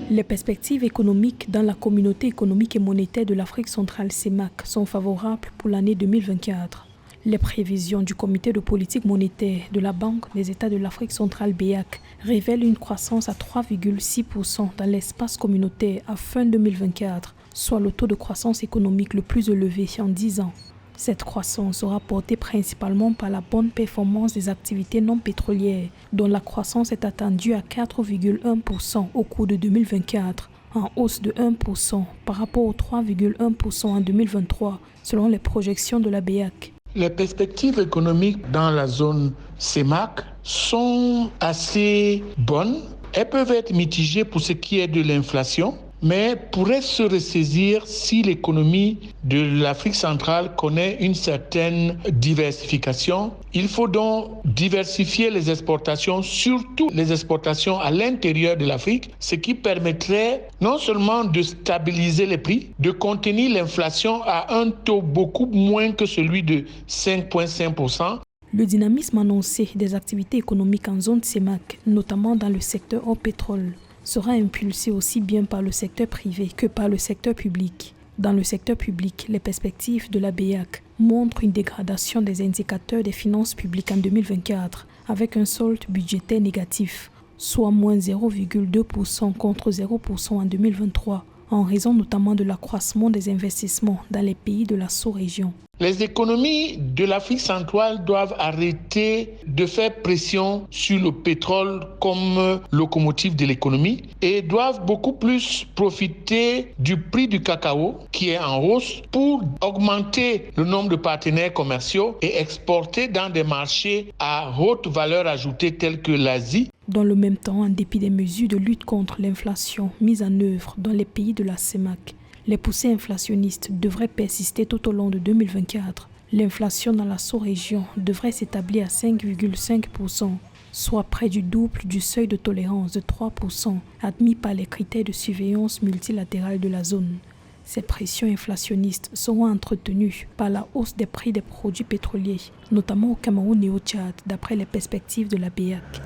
Les perspectives économiques dans la communauté économique et monétaire de l'Afrique centrale CEMAC sont favorables pour l'année 2024. Les prévisions du comité de politique monétaire de la Banque des États de l'Afrique centrale BEAC révèlent une croissance à 3,6% dans l'espace communautaire à fin 2024, soit le taux de croissance économique le plus élevé en 10 ans. Cette croissance sera portée principalement par la bonne performance des activités non pétrolières, dont la croissance est attendue à 4,1% au cours de 2024, en hausse de 1% par rapport aux 3,1% en 2023, selon les projections de la BEAC. Les perspectives économiques dans la zone CEMAC sont assez bonnes. Elles peuvent être mitigées pour ce qui est de l'inflation, mais pourraient se ressaisir si l'économie de l'Afrique centrale connaît une certaine diversification. Il faut donc diversifier les exportations, surtout les exportations à l'intérieur de l'Afrique, ce qui permettrait non seulement de stabiliser les prix, de contenir l'inflation à un taux beaucoup moins que celui de 5,5%. Le dynamisme annoncé des activités économiques en zone CEMAC, notamment dans le secteur au pétrole, sera impulsé aussi bien par le secteur privé que par le secteur public. Dans le secteur public, les perspectives de la BEAC montrent une dégradation des indicateurs des finances publiques en 2024 avec un solde budgétaire négatif, soit moins 0,2% contre 0% en 2023, en raison notamment de l'accroissement des investissements dans les pays de la sous-région. Les économies de l'Afrique centrale doivent arrêter de faire pression sur le pétrole comme locomotive de l'économie et doivent beaucoup plus profiter du prix du cacao qui est en hausse pour augmenter le nombre de partenaires commerciaux et exporter dans des marchés à haute valeur ajoutée tels que l'Asie. Dans le même temps, en dépit des mesures de lutte contre l'inflation mises en œuvre dans les pays de la CEMAC, les poussées inflationnistes devraient persister tout au long de 2024. L'inflation dans la sous-région devrait s'établir à 5,5%, soit près du double du seuil de tolérance de 3% admis par les critères de surveillance multilatérale de la zone. Ces pressions inflationnistes seront entretenues par la hausse des prix des produits pétroliers, notamment au Cameroun et au Tchad, d'après les perspectives de la BEAC.